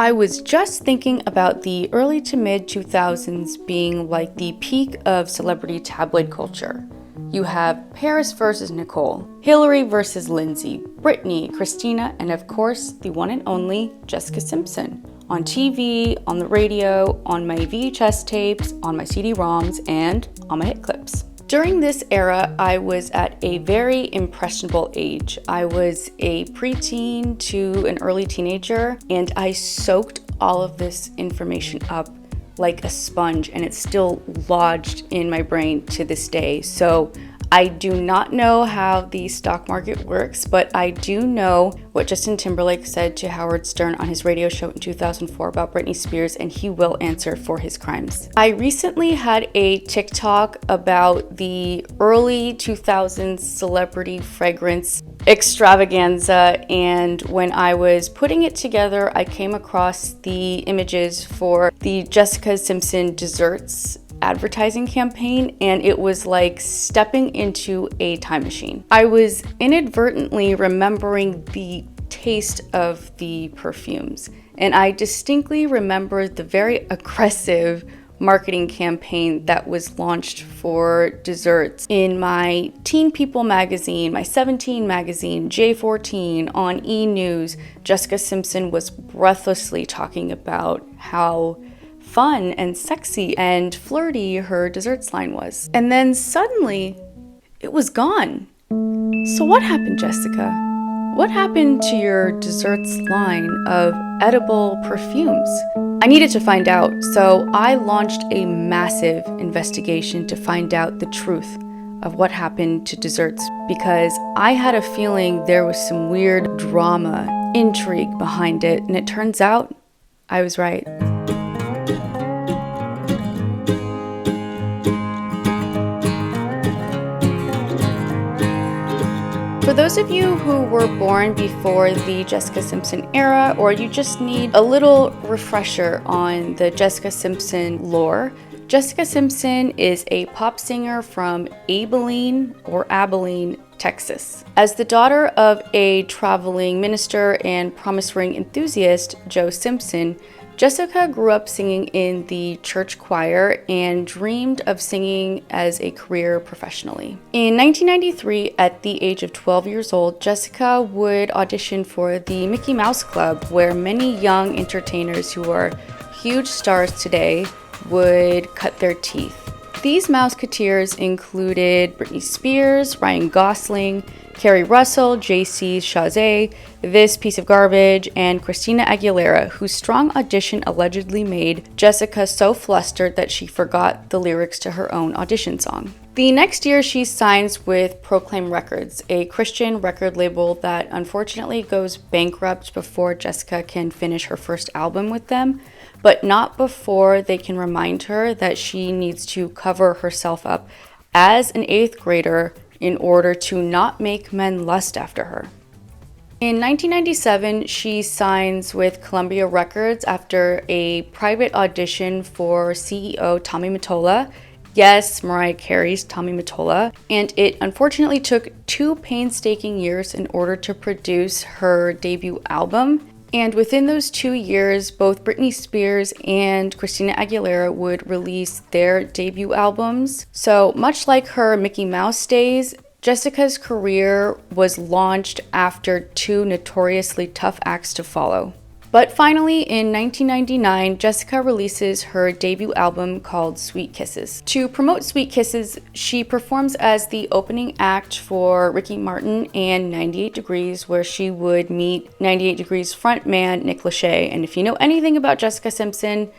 I was just thinking about the early to mid 2000s being like the peak of celebrity tabloid culture. You have Paris versus Nicole, Hillary versus Lindsay, Britney, Christina, and of course, the one and only Jessica Simpson. On TV, on the radio, on my VHS tapes, on my CD-ROMs, and on my hit clips. During this era, I was at a very impressionable age. I was a preteen to an early teenager, and I soaked all of this information up like a sponge, and it's still lodged in my brain to this day. So I do not know how the stock market works, but I do know what Justin Timberlake said to Howard Stern on his radio show in 2004 about Britney Spears, and he will answer for his crimes. I recently had a TikTok about the early 2000s celebrity fragrance extravaganza, and when I was putting it together, I came across the images for the Jessica Simpson desserts advertising campaign, and it was like stepping into a time machine. I was inadvertently remembering the taste of the perfumes, and I distinctly remember the very aggressive marketing campaign that was launched for desserts in my Teen People magazine, my 17 magazine, J14, on E! News. Jessica Simpson was breathlessly talking about how fun and sexy and flirty her desserts line was. And then suddenly, it was gone. So what happened, Jessica? What happened to your desserts line of edible perfumes? I needed to find out, so I launched a massive investigation to find out the truth of what happened to desserts, because I had a feeling there was some weird drama, intrigue behind it, and it turns out I was right. For those of you who were born before the Jessica Simpson era, or you just need a little refresher on the Jessica Simpson lore, Jessica Simpson is a pop singer from Abilene, Texas. As the daughter of a traveling minister and promise ring enthusiast, Joe Simpson, Jessica grew up singing in the church choir and dreamed of singing as a career professionally. In 1993, at the age of 12 years old, Jessica would audition for the Mickey Mouse Club, where many young entertainers who are huge stars today would cut their teeth. These Mouseketeers included Britney Spears, Ryan Gosling, Carrie Russell, J.C. Chasez, This Piece of Garbage, and Christina Aguilera, whose strong audition allegedly made Jessica so flustered that she forgot the lyrics to her own audition song. The next year, she signs with Proclaim Records, a Christian record label that unfortunately goes bankrupt before Jessica can finish her first album with them, but not before they can remind her that she needs to cover herself up as an 8th grader in order to not make men lust after her. In 1997, she signs with Columbia Records after a private audition for CEO Tommy Mottola. Yes, Mariah Carey's Tommy Mottola. And it unfortunately took 2 painstaking years in order to produce her debut album. And within those 2 years, both Britney Spears and Christina Aguilera would release their debut albums. So much like her Mickey Mouse days, Jessica's career was launched after 2 notoriously tough acts to follow. But finally, in 1999, Jessica releases her debut album called Sweet Kisses. To promote Sweet Kisses, she performs as the opening act for Ricky Martin and 98 Degrees, where she would meet 98 Degrees frontman Nick Lachey. And if you know anything about Jessica Simpson,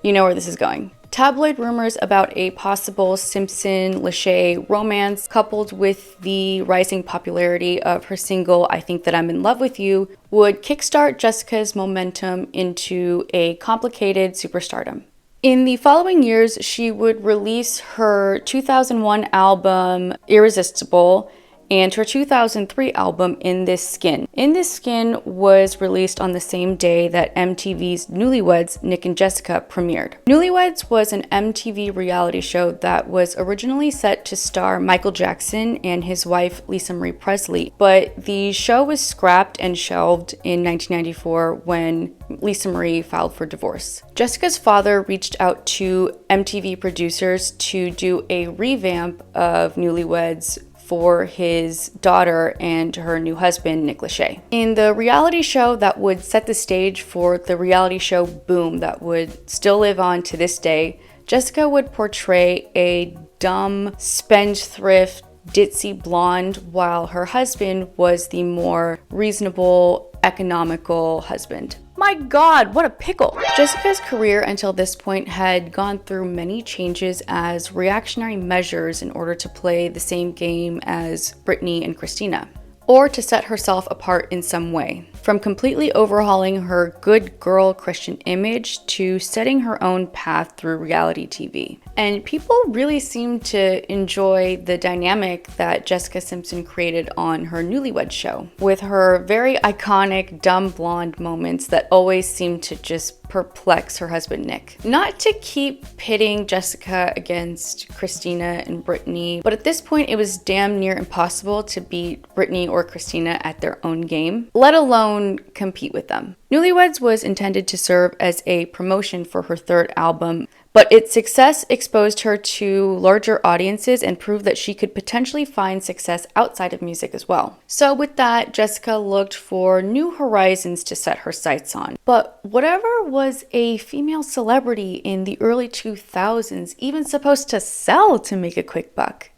you know where this is going. Tabloid rumors about a possible Simpson-Lachey romance, coupled with the rising popularity of her single, I Think That I'm in Love With You, would kickstart Jessica's momentum into a complicated superstardom. In the following years, she would release her 2001 album, Irresistible, and her 2003 album In This Skin. In This Skin was released on the same day that MTV's Newlyweds, Nick and Jessica, premiered. Newlyweds was an MTV reality show that was originally set to star Michael Jackson and his wife Lisa Marie Presley, but the show was scrapped and shelved in 1994 when Lisa Marie filed for divorce. Jessica's father reached out to MTV producers to do a revamp of Newlyweds for his daughter and her new husband, Nick Lachey. In the reality show that would set the stage for the reality show Boom that would still live on to this day, Jessica would portray a dumb, spendthrift, ditzy blonde, while her husband was the more reasonable, economical husband. My God, what a pickle! Jessica's career until this point had gone through many changes as reactionary measures in order to play the same game as Britney and Christina, or to set herself apart in some way. From completely overhauling her good girl Christian image to setting her own path through reality TV. And people really seem to enjoy the dynamic that Jessica Simpson created on her Newlywed show, with her very iconic dumb blonde moments that always seem to just perplex her husband Nick. Not to keep pitting Jessica against Christina and Britney, but at this point it was damn near impossible to beat Britney or Christina at their own game, let alone compete with them. Newlyweds was intended to serve as a promotion for her third album, but its success exposed her to larger audiences and proved that she could potentially find success outside of music as well. So with that, Jessica looked for new horizons to set her sights on. But whatever was a female celebrity in the early 2000s even supposed to sell to make a quick buck?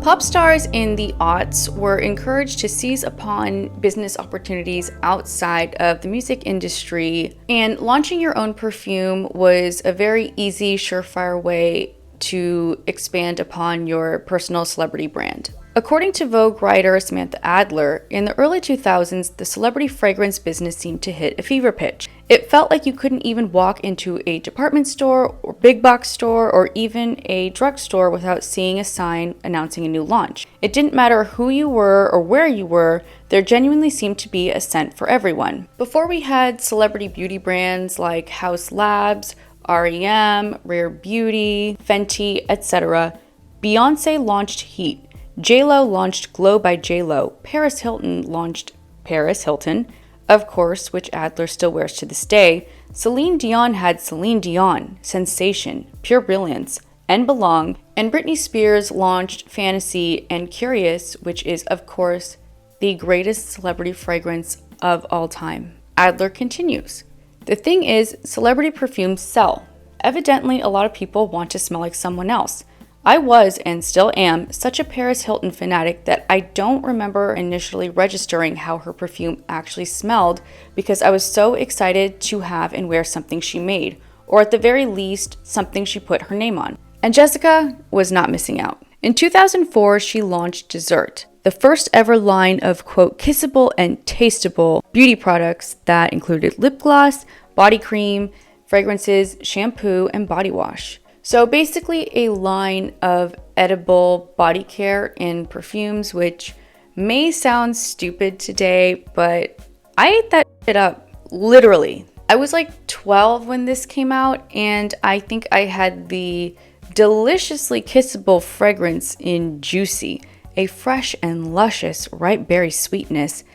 Pop stars in the aughts were encouraged to seize upon business opportunities outside of the music industry, and launching your own perfume was a very easy, surefire way to expand upon your personal celebrity brand. According to Vogue writer Samantha Adler, in the early 2000s, the celebrity fragrance business seemed to hit a fever pitch. It felt like you couldn't even walk into a department store or big box store or even a drugstore without seeing a sign announcing a new launch. It didn't matter who you were or where you were, there genuinely seemed to be a scent for everyone. Before we had celebrity beauty brands like House Labs, REM, Rare Beauty, Fenty, etc., Beyoncé launched Heat. J.Lo launched Glow by J.Lo. Paris Hilton launched Paris Hilton, of course, which Adler still wears to this day. Celine Dion had Celine Dion, Sensation, Pure Brilliance, and Belong. And Britney Spears launched Fantasy and Curious, which is, of course, the greatest celebrity fragrance of all time. Adler continues. The thing is, celebrity perfumes sell. Evidently, a lot of people want to smell like someone else. I was, and still am, such a Paris Hilton fanatic that I don't remember initially registering how her perfume actually smelled because I was so excited to have and wear something she made, or at the very least, something she put her name on. And Jessica was not missing out. In 2004, she launched Dessert, the first ever line of, quote, kissable and tasteable beauty products that included lip gloss, body cream, fragrances, shampoo, and body wash. So basically a line of edible body care and perfumes, which may sound stupid today, but I ate that shit up, literally. I was like 12 when this came out, and I think I had the deliciously kissable fragrance in Juicy, a fresh and luscious ripe berry sweetness,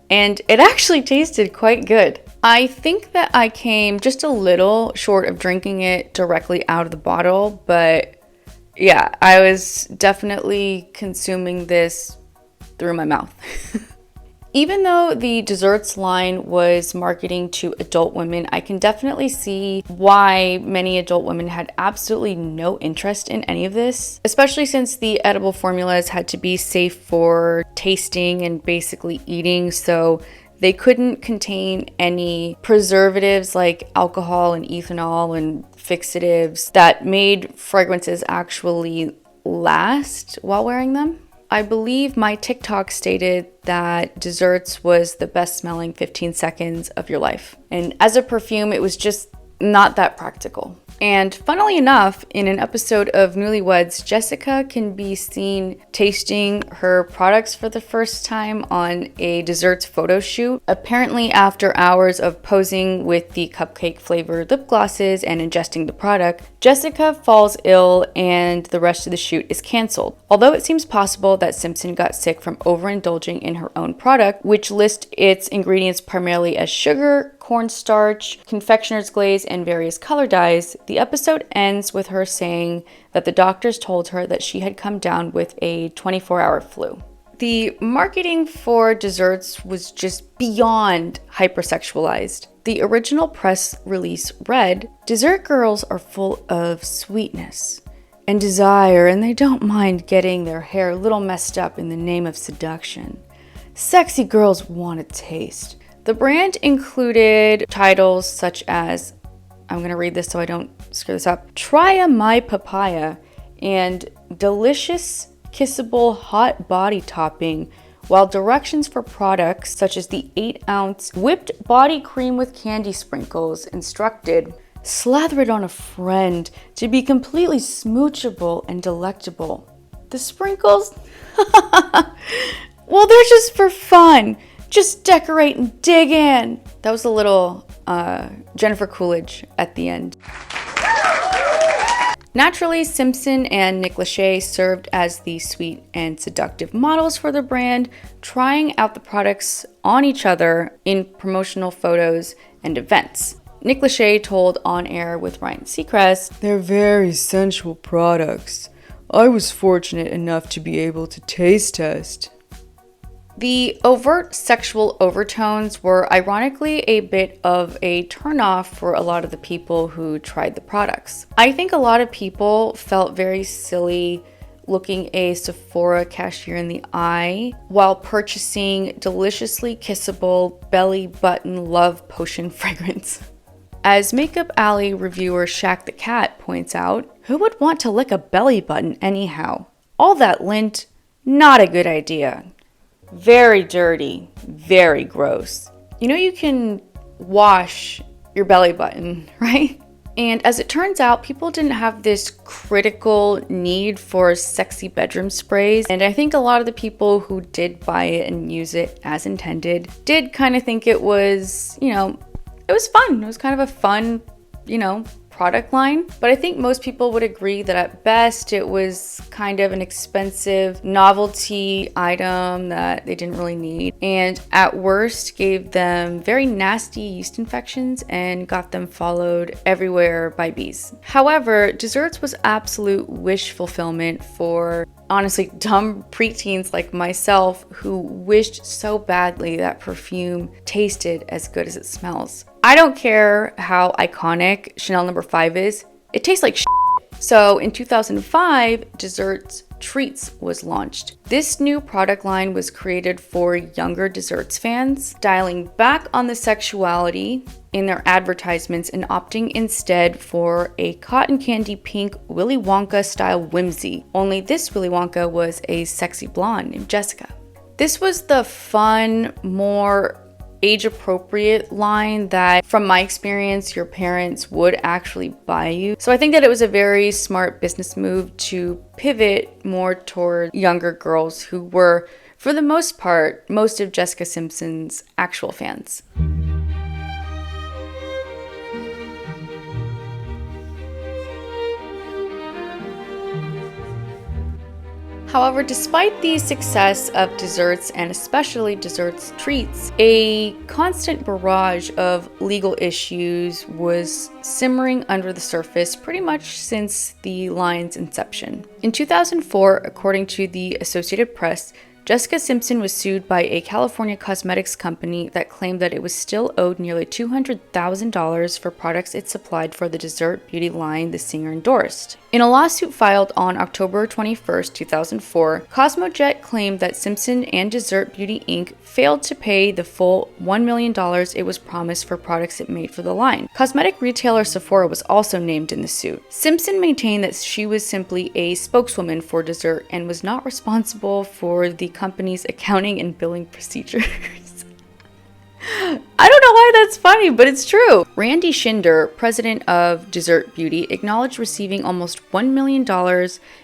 and it actually tasted quite good. I think that I came just a little short of drinking it directly out of the bottle, but yeah, I was definitely consuming this through my mouth. Even though the Desserts line was marketing to adult women, I can definitely see why many adult women had absolutely no interest in any of this, especially since the edible formulas had to be safe for tasting and basically eating, so they couldn't contain any preservatives like alcohol and ethanol and fixatives that made fragrances actually last while wearing them. I believe my TikTok stated that Desserts was the best smelling 15 seconds of your life. And as a perfume, it was just not that practical. And funnily enough, in an episode of Newlyweds, Jessica can be seen tasting her products for the first time on a desserts photo shoot. Apparently, after hours of posing with the cupcake flavored lip glosses and ingesting the product, Jessica falls ill and the rest of the shoot is canceled. Although it seems possible that Simpson got sick from overindulging in her own product, which lists its ingredients primarily as sugar, cornstarch, confectioner's glaze, and various color dyes, the episode ends with her saying that the doctors told her that she had come down with a 24-hour flu. The marketing for desserts was just beyond hypersexualized. The original press release read, "Dessert girls are full of sweetness and desire, and they don't mind getting their hair a little messed up in the name of seduction. Sexy girls want a taste." The brand included titles such as, I'm going to read this so I don't screw this up, "Try a My Papaya" and "Delicious Kissable Hot Body Topping," while directions for products such as the 8-ounce whipped body cream with candy sprinkles instructed, "Slather it on a friend to be completely smoochable and delectable." The sprinkles? Well, they're just for fun. Just decorate and dig in. That was a little Jennifer Coolidge at the end. Naturally, Simpson and Lachey served as the sweet and seductive models for the brand, trying out the products on each other in promotional photos and events. Lachey told On Air with Ryan Seacrest, "They're very sensual products. I was fortunate enough to be able to taste test." The overt sexual overtones were ironically a bit of a turnoff for a lot of the people who tried the products. I think a lot of people felt very silly looking a Sephora cashier in the eye while purchasing deliciously kissable belly button love potion fragrance. As Makeup Alley reviewer Shaq the Cat points out, who would want to lick a belly button anyhow? All that lint, not a good idea. Very dirty, very gross. You know, you can wash your belly button, right? And as it turns out, people didn't have this critical need for sexy bedroom sprays. And I think a lot of the people who did buy it and use it as intended did kind of think it was, it was fun. It was kind of a fun, product line. But I think most people would agree that at best it was kind of an expensive novelty item that they didn't really need, and at worst gave them very nasty yeast infections and got them followed everywhere by bees. However, desserts was absolute wish fulfillment for honestly dumb preteens like myself who wished so badly that perfume tasted as good as it smells. I don't care how iconic Chanel No. 5 is, it tastes like shit. So in 2005, Desserts Treats was launched. This new product line was created for younger desserts fans, dialing back on the sexuality in their advertisements and opting instead for a cotton candy pink Willy Wonka style whimsy. Only this Willy Wonka was a sexy blonde named Jessica. This was the fun, more age-appropriate line that, from my experience, your parents would actually buy you. So I think that it was a very smart business move to pivot more toward younger girls who were, for the most part, most of Jessica Simpson's actual fans. However, despite the success of desserts and especially desserts treats, a constant barrage of legal issues was simmering under the surface pretty much since the line's inception. In 2004, according to the Associated Press, Jessica Simpson was sued by a California cosmetics company that claimed that it was still owed nearly $200,000 for products it supplied for the dessert beauty line the singer endorsed. In a lawsuit filed on October 21, 2004, Cosmojet claimed that Simpson and Dessert Beauty Inc. failed to pay the full $1 million it was promised for products it made for the line. Cosmetic retailer Sephora was also named in the suit. Simpson maintained that she was simply a spokeswoman for dessert and was not responsible for the company's accounting and billing procedures. I don't know why that's funny, but it's true. Randy Schinder, president of Desert Beauty, acknowledged receiving almost $1 million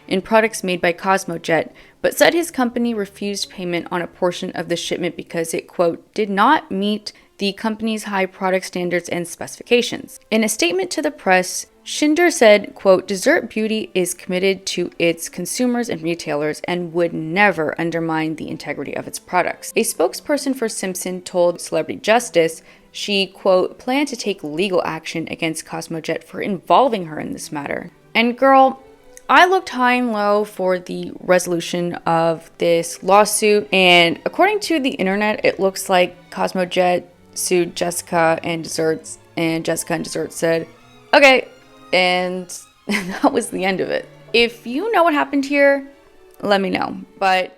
in products made by Cosmojet, but said his company refused payment on a portion of the shipment because it, quote, did not meet the company's high product standards and specifications. In a statement to the press, Schinder said, quote, Desert Beauty is committed to its consumers and retailers and would never undermine the integrity of its products. A spokesperson for Simpson told Celebrity Justice she, quote, planned to take legal action against Cosmojet for involving her in this matter. And girl, I looked high and low for the resolution of this lawsuit, and according to the internet, it looks like Cosmojet sued Jessica and Desserts, and Jessica and Desserts said, okay, and that was the end of it. If you know what happened here, let me know. But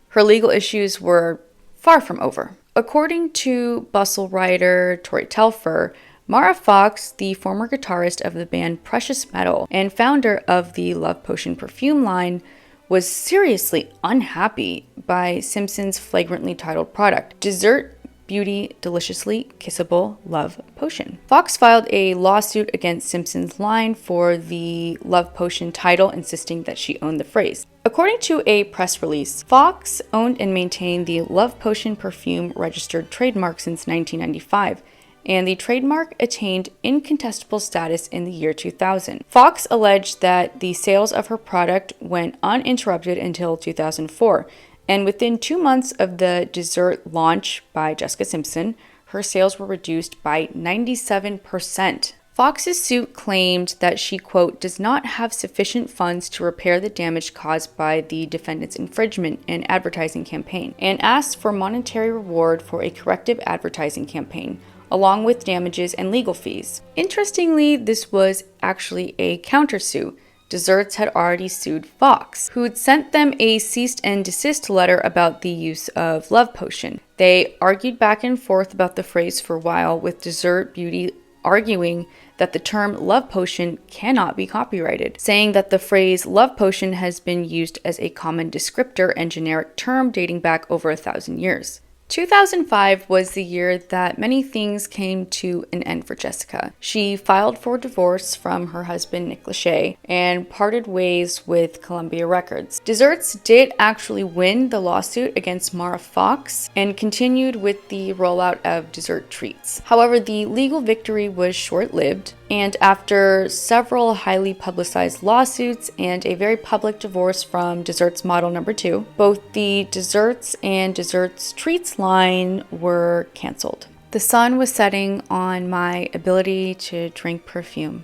her legal issues were far from over. According to Bustle writer Tori Telfer, Mara Fox, the former guitarist of the band Precious Metal and founder of the Love Potion perfume line, was seriously unhappy by Simpson's flagrantly titled product, Desert Beauty Deliciously Kissable Love Potion. Fox filed a lawsuit against Simpson's line for the Love Potion title, insisting that she owned the phrase. According to a press release, Fox owned and maintained the Love Potion perfume registered trademark since 1995, and the trademark attained incontestable status in the year 2000. Fox alleged that the sales of her product went uninterrupted until 2004, and within 2 months of the dessert launch by Jessica Simpson, her sales were reduced by 97%. Fox's suit claimed that she, quote, does not have sufficient funds to repair the damage caused by the defendant's infringement and advertising campaign, and asked for monetary reward for a corrective advertising campaign, along with damages and legal fees. Interestingly, this was actually a countersuit. Desserts had already sued Fox, who'd sent them a cease and desist letter about the use of Love Potion. They argued back and forth about the phrase for a while, with Desert Beauty arguing that the term Love Potion cannot be copyrighted, saying that the phrase Love Potion has been used as a common descriptor and generic term dating back over 1,000 years. 2005 was the year that many things came to an end for Jessica. She filed for divorce from her husband, Nick Lachey, and parted ways with Columbia Records. Desserts did actually win the lawsuit against Mara Fox and continued with the rollout of dessert treats. However, the legal victory was short-lived, and after several highly publicized lawsuits and a very public divorce from Desserts model number 2, both the Desserts and Desserts Treats line were canceled. The sun was setting on my ability to drink perfume.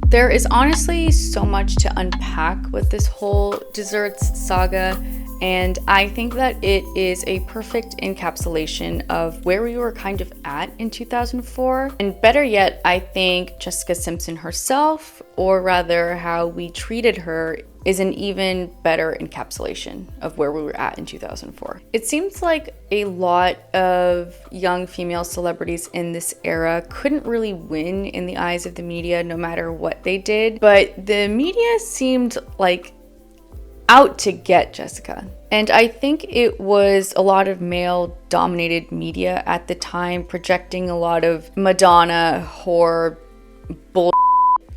There is honestly so much to unpack with this whole Desserts saga, and I think that it is a perfect encapsulation of where we were kind of at in 2004. And better yet, I think Jessica Simpson herself, or rather how we treated her, is an even better encapsulation of where we were at in 2004. It seems like a lot of young female celebrities in this era couldn't really win in the eyes of the media no matter what they did, but the media seemed like out to get Jessica. And I think it was a lot of male-dominated media at the time projecting a lot of Madonna whore bull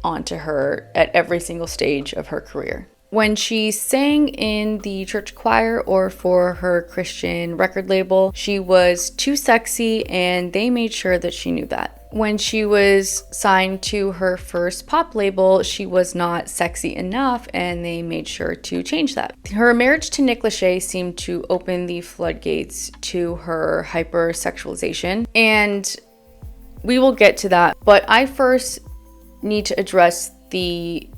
onto her at every single stage of her career. When she sang in the church choir or for her Christian record label, she was too sexy, and they made sure that she knew that. When she was signed to her first pop label, she was not sexy enough, and they made sure to change that. Her marriage to Nick Lachey seemed to open the floodgates to her hypersexualization, and we will get to that. But I first need to address the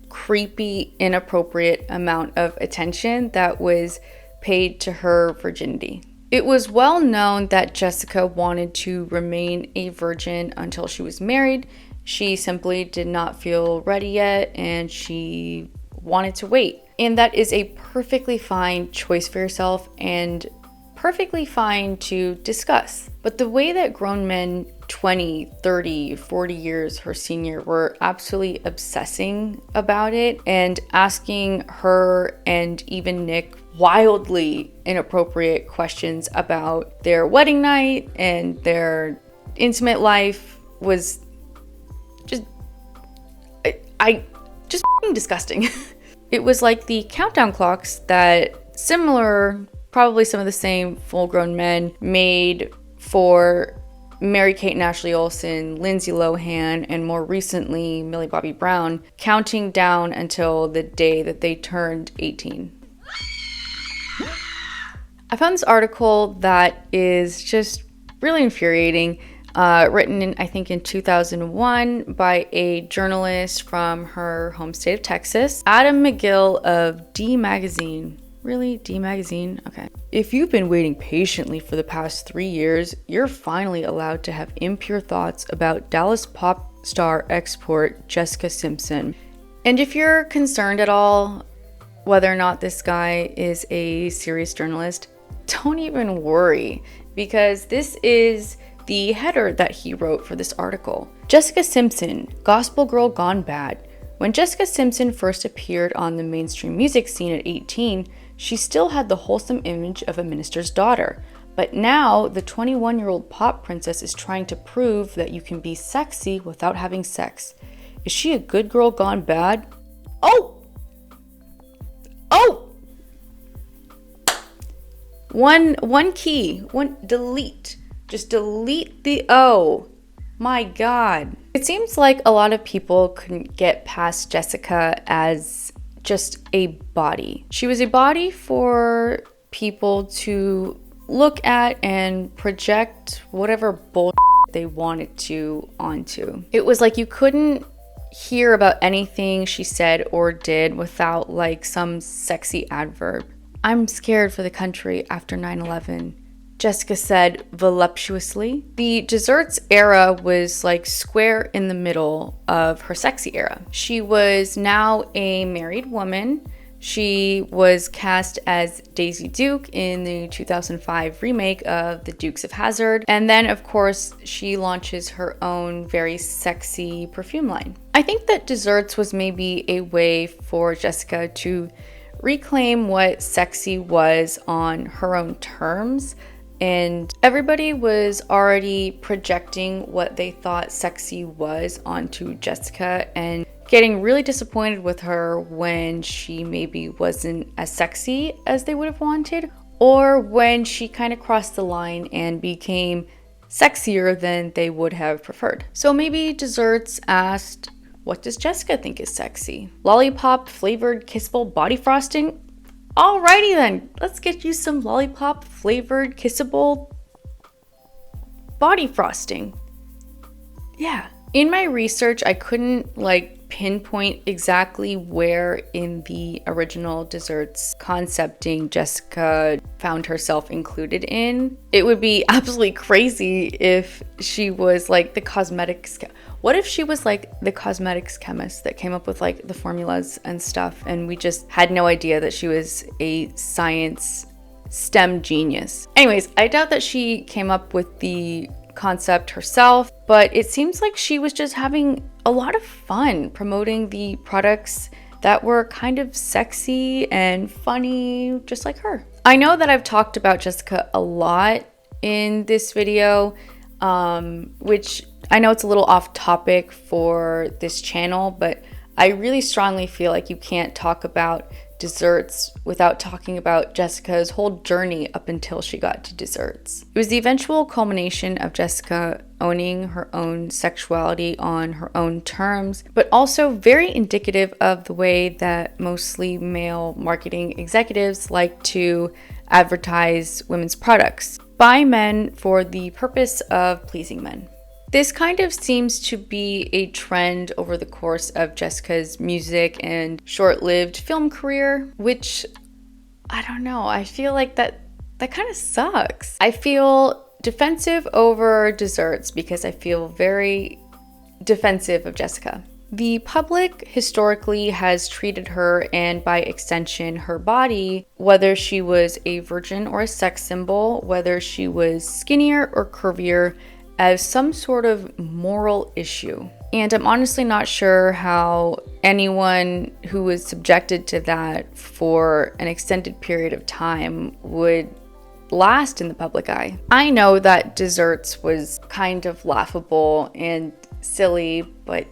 creepy, inappropriate amount of attention that was paid to her virginity. It was well known that Jessica wanted to remain a virgin until she was married. She simply did not feel ready yet, and she wanted to wait. And that is a perfectly fine choice for yourself. And perfectly fine to discuss. But the way that grown men 20, 30, 40 years her senior were absolutely obsessing about it and asking her and even Nick wildly inappropriate questions about their wedding night and their intimate life was just just f***ing disgusting. It was like the countdown clocks that probably some of the same full-grown men made for Mary-Kate and Ashley Olsen, Lindsay Lohan, and more recently Millie Bobby Brown, counting down until the day that they turned 18. I found this article that is just really infuriating, written in, I think, in 2001 by a journalist from her home state of Texas, Adam McGill of D Magazine. Really? D Magazine? Okay. If you've been waiting patiently for the past 3 years, you're finally allowed to have impure thoughts about Dallas pop star export Jessica Simpson. And if you're concerned at all whether or not this guy is a serious journalist, don't even worry, because this is the header that he wrote for this article. Jessica Simpson, gospel girl gone bad. When Jessica Simpson first appeared on the mainstream music scene at 18, she still had the wholesome image of a minister's daughter. But now, the 21-year-old pop princess is trying to prove that you can be sexy without having sex. Is she a good girl gone bad? Oh! One key, delete. Just delete the O. My God. It seems like a lot of people couldn't get past Jessica as just a body. She was a body for people to look at and project whatever bullshit they wanted to onto. It was like you couldn't hear about anything she said or did without like some sexy adverb. I'm scared for the country after 9/11. Jessica said voluptuously. The desserts era was like square in the middle of her sexy era. She was now a married woman. She was cast as Daisy Duke in the 2005 remake of The Dukes of Hazzard. And then, of course, she launches her own very sexy perfume line. I think that desserts was maybe a way for Jessica to reclaim what sexy was on her own terms. And everybody was already projecting what they thought sexy was onto Jessica and getting really disappointed with her when she maybe wasn't as sexy as they would have wanted, or when she kind of crossed the line and became sexier than they would have preferred. So maybe desserts asked, what does Jessica think is sexy? Lollipop flavored kissable body frosting? Alrighty then, let's get you some lollipop flavored kissable body frosting. Yeah. In my research, I couldn't pinpoint exactly where in the original desserts concepting Jessica found herself included in. It would be absolutely crazy if she was like the cosmetics. What if she was like the cosmetics chemist that came up with like the formulas and stuff, and we just had no idea that she was a science STEM genius? Anyways, I doubt that she came up with the concept herself, but it seems like she was just having a lot of fun promoting the products that were kind of sexy and funny, just like her. I know that I've talked about Jessica a lot in this video, which I know it's a little off topic for this channel, but I really strongly feel like you can't talk about desserts without talking about Jessica's whole journey up until she got to desserts. It was the eventual culmination of Jessica owning her own sexuality on her own terms, but also very indicative of the way that mostly male marketing executives like to advertise women's products by men for the purpose of pleasing men. This kind of seems to be a trend over the course of Jessica's music and short-lived film career, which, I don't know, I feel like that kind of sucks. I feel defensive over desserts because I feel very defensive of Jessica. The public historically has treated her, and by extension her body, whether she was a virgin or a sex symbol, whether she was skinnier or curvier, as some sort of moral issue. And I'm honestly not sure how anyone who was subjected to that for an extended period of time would last in the public eye. I know that desserts was kind of laughable and silly, but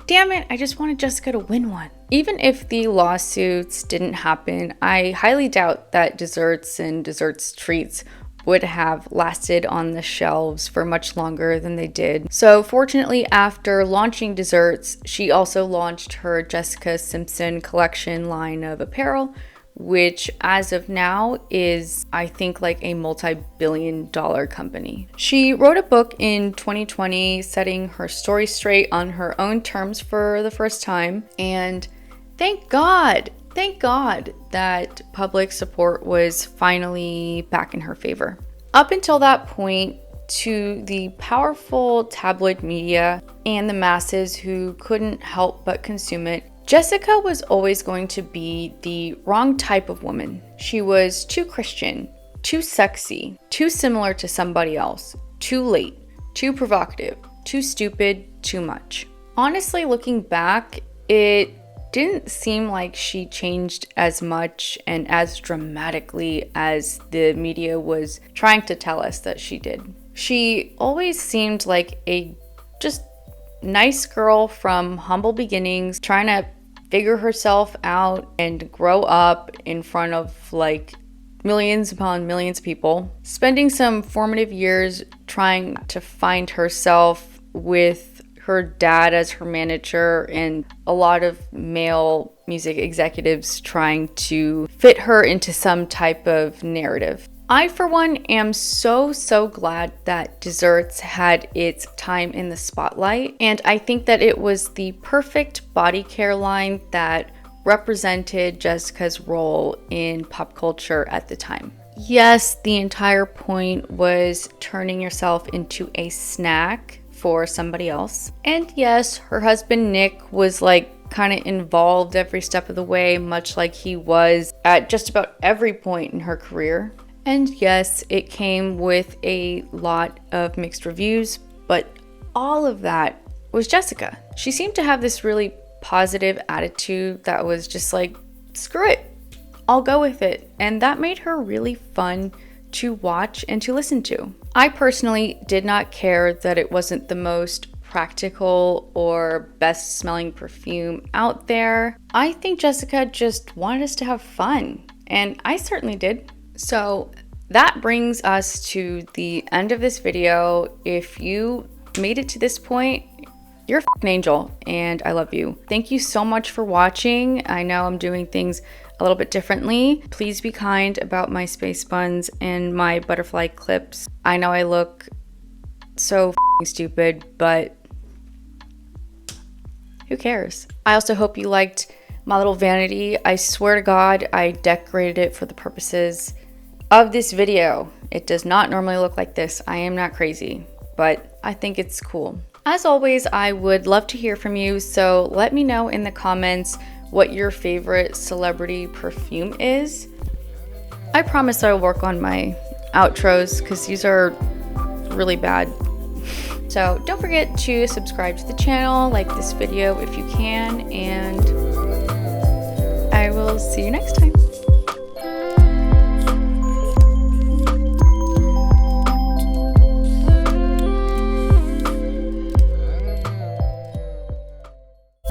damn it, I just wanted Jessica to win one. Even if the lawsuits didn't happen, I highly doubt that desserts and desserts treats would have lasted on the shelves for much longer than they did. So fortunately, after launching desserts, she also launched her Jessica Simpson collection line of apparel, which as of now is, I think, like a multi-billion-dollar company. She wrote a book in 2020 setting her story straight on her own terms for the first time, and thank God that public support was finally back in her favor. Up until that point, to the powerful tabloid media and the masses who couldn't help but consume it, Jessica was always going to be the wrong type of woman. She was too Christian, too sexy, too similar to somebody else, too late, too provocative, too stupid, too much. Honestly, looking back, it didn't seem like she changed as much and as dramatically as the media was trying to tell us that she did. She always seemed like a just nice girl from humble beginnings, trying to figure herself out and grow up in front of like millions upon millions of people, spending some formative years trying to find herself with her dad as her manager and a lot of male music executives trying to fit her into some type of narrative. I, for one, am so glad that Desserts had its time in the spotlight, and I think that it was the perfect body care line that represented Jessica's role in pop culture at the time. Yes, the entire point was turning yourself into a snack for somebody else. And yes, her husband Nick was like kind of involved every step of the way, much like he was at just about every point in her career. And yes, it came with a lot of mixed reviews, but all of that was Jessica. She seemed to have this really positive attitude that was just like, screw it, I'll go with it. And that made her really fun to watch and to listen to. I personally did not care that it wasn't the most practical or best smelling perfume out there. I think Jessica just wanted us to have fun, and I certainly did. So that brings us to the end of this video. If you made it to this point, you're a f***ing angel, and I love you. Thank you so much for watching. I know I'm doing things a little bit differently. Please be kind about my space buns and my butterfly clips. I know I look so f***ing stupid, but who cares? I also hope you liked my little vanity. I swear to God, I decorated it for the purposes of this video. It does not normally look like this. I am not crazy, but I think it's cool. As always, I would love to hear from you, so let me know in the comments what your favorite celebrity perfume is. I promise I'll work on my outros because these are really bad. So don't forget to subscribe to the channel, like this video if you can, and I will see you next time.